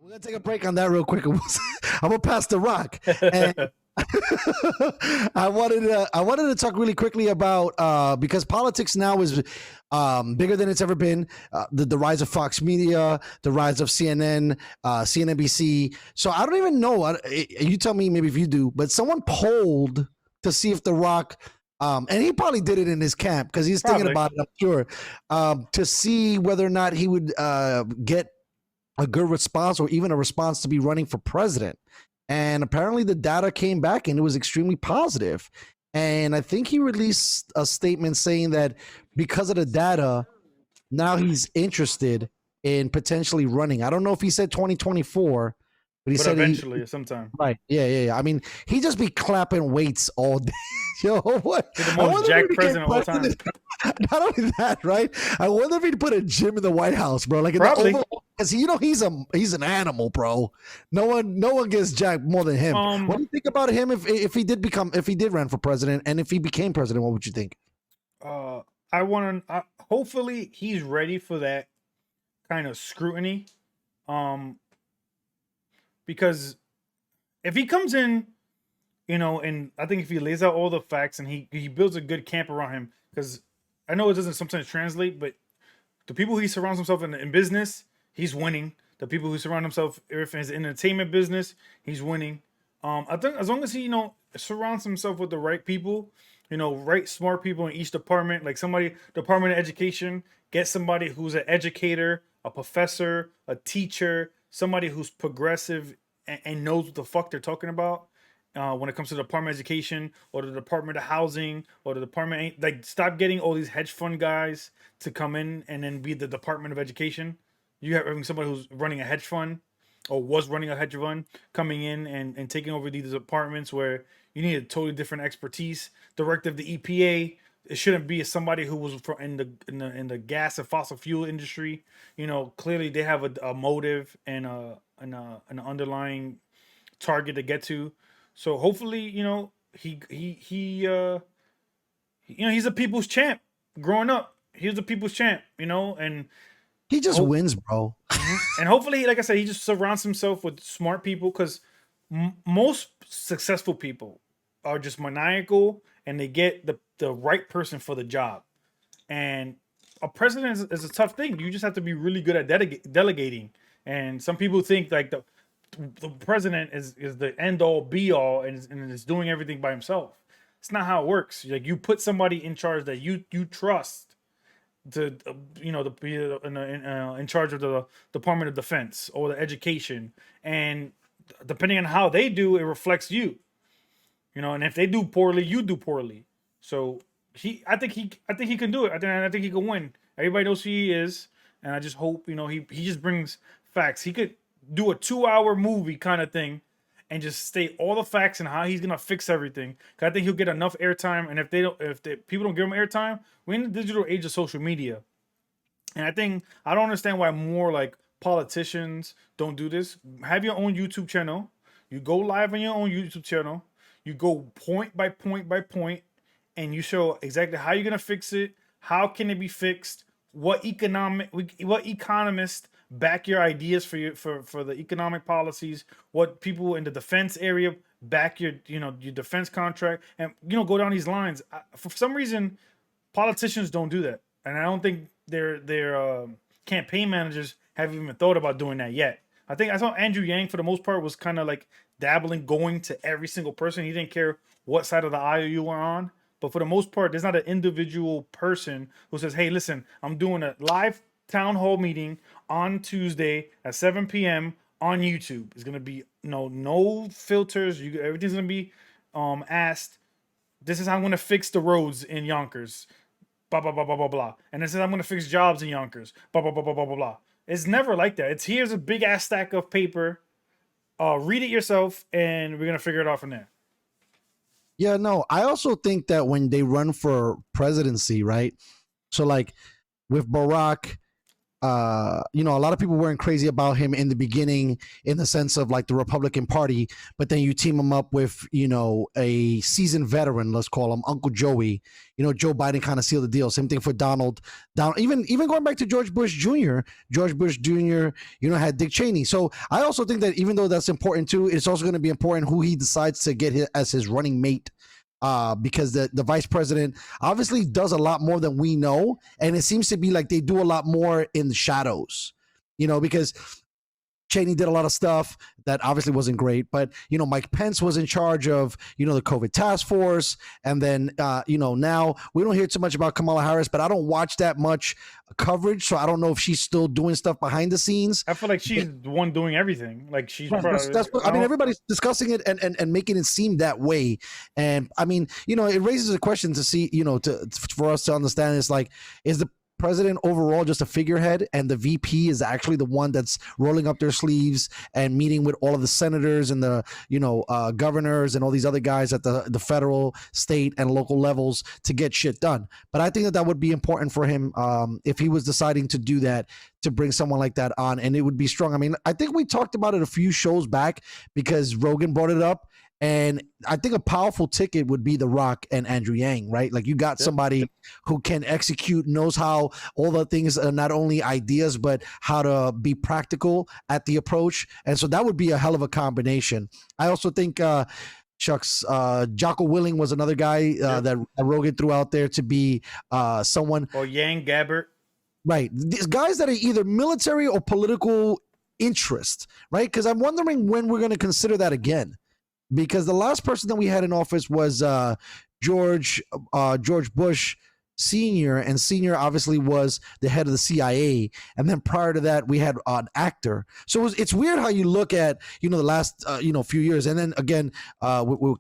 We're gonna take a break on that real quick. I'm gonna pass the rock. And I wanted to talk really quickly about because politics now is bigger than it's ever been. The rise of Fox Media, the rise of CNN, CNBC. So I don't even know. You tell me maybe if you do, but someone polled to see if The Rock. And he probably did it in his camp because he's thinking Probably. about it, I'm sure, to see whether or not he would get a good response or even a response to be running for president. And apparently the data came back and it was extremely positive. And I think he released a statement saying that because of the data, now he's interested in potentially running. I don't know if he said 2024, but he But said he eventually, sometime. right. Yeah. I mean, he just be clapping weights all day. Yo, what? He's the I most wonder if he jacked became president of all time. president. Not only that, right? I wonder if he'd put a gym in the White House, bro. Like in the Probably. Oval, because he's an animal, bro. No one gets jacked more than him. What do you think about him if he did run for president and if he became president? What would you think? Uh, I want to. Hopefully, he's ready for that kind of scrutiny. Um, because if he comes in, and I think if he lays out all the facts and he builds a good camp around him, because I know it doesn't sometimes translate, but the people he surrounds himself in business, he's winning. The people who surround himself in his entertainment business, he's winning. I think as long as he, surrounds himself with the right people, right smart people in each department, like somebody, Department of Education, get somebody who's an educator, a professor, a teacher, somebody who's progressive and knows what the fuck they're talking about. When it comes to the Department of Education or the Department of Housing or the Department, like stop getting all these hedge fund guys to come in and then be the Department of Education. You have having somebody who's running a hedge fund or was running a hedge fund coming in and taking over these departments where you need a totally different expertise. Director of the EPA, it shouldn't be somebody who was in the gas and fossil fuel industry. Clearly they have a motive and an underlying target to get to. So hopefully, he's a people's champ. Growing up, he was a people's champ. And He just hope wins, bro. and hopefully, like I said, he just surrounds himself with smart people because most successful people are just maniacal and they get the right person for the job. And a president is a tough thing. You just have to be really good at delegating. And some people think like the president is the end all be all and is doing everything by himself. It's not how it works. Like you put somebody in charge that you trust to to be in charge of the Department of Defense or the education, and depending on how they do, it reflects you. And if they do poorly, you do poorly. So I think he can do it. I think he can win. Everybody knows who he is, and I just hope he just brings facts. He could do a 2-hour movie kind of thing, and just state all the facts and how he's gonna fix everything. 'Cause I think he'll get enough airtime, and if the people don't give him airtime, we're in the digital age of social media, and I don't understand why more like politicians don't do this. Have your own YouTube channel. You go live on your own YouTube channel. You go point by point by point, and you show exactly how you're gonna fix it. How can it be fixed? What economist back your ideas for the economic policies? What people in the defense area back your defense contract, and go down these lines. For some reason, politicians don't do that, and I don't think their campaign managers have even thought about doing that yet. I saw Andrew Yang for the most part was kind of like dabbling, going to every single person. He didn't care what side of the aisle you were on. But for the most part, there's not an individual person who says, "Hey, listen, I'm doing a live town hall meeting on Tuesday at 7 p.m. on YouTube. It's gonna be no filters. Everything's gonna be asked. This is how I'm gonna fix the roads in Yonkers. Blah blah blah blah blah blah. And this is how I'm gonna fix jobs in Yonkers. Blah blah blah blah blah blah blah." It's never like that. It's here's a big ass stack of paper. Read it yourself, and we're gonna figure it out from there. Yeah, no. I also think that when they run for presidency, right? So like with Barack, you know, a lot of people weren't crazy about him in the beginning in the sense of like the Republican Party, but then you team him up with, you know, a seasoned veteran, let's call him Uncle Joey. You know, Joe Biden kind of sealed the deal. Same thing for Donald. Even going back to George Bush Jr. George Bush Jr. You know had Dick Cheney. So I also think that even though that's important too, it's also going to be important who he decides to get as his running mate. Because the vice president obviously does a lot more than we know, and it seems to be like they do a lot more in the shadows, you know, because Cheney did a lot of stuff that obviously wasn't great, but you know, Mike Pence was in charge of, you know, the COVID task force, and then you know, now we don't hear too much about Kamala Harris, but I don't watch that much coverage, so I don't know if she's still doing stuff behind the scenes. I feel like she's the one doing everything. Like she's Right, that's what, I mean, everybody's discussing it and making it seem that way, and I mean, you know, it raises a question to see, you know, for us to understand. It's like, is the president overall just a figurehead, and the VP is actually the one that's rolling up their sleeves and meeting with all of the senators and the, you know, governors and all these other guys at the federal, state, and local levels to get shit done. But I think that would be important for him if he was deciding to do that, to bring someone like that on, and it would be strong. I mean, I think we talked about it a few shows back because Rogan brought it up. And I think a powerful ticket would be The Rock and Andrew Yang, right? Like you got somebody who can execute, knows how all the things are not only ideas, but how to be practical at the approach. And so that would be a hell of a combination. I also think Jocko Willing was another guy that Rogan threw out there to be someone. Or Yang Gabbert. Right. These guys that are either military or political interest, right? Because I'm wondering when we're going to consider that again. Because the last person that we had in office was George Bush Sr., and Sr. obviously was the head of the CIA, and then prior to that we had an actor. So it's weird how you look at, you know, the last you know, few years, and then again with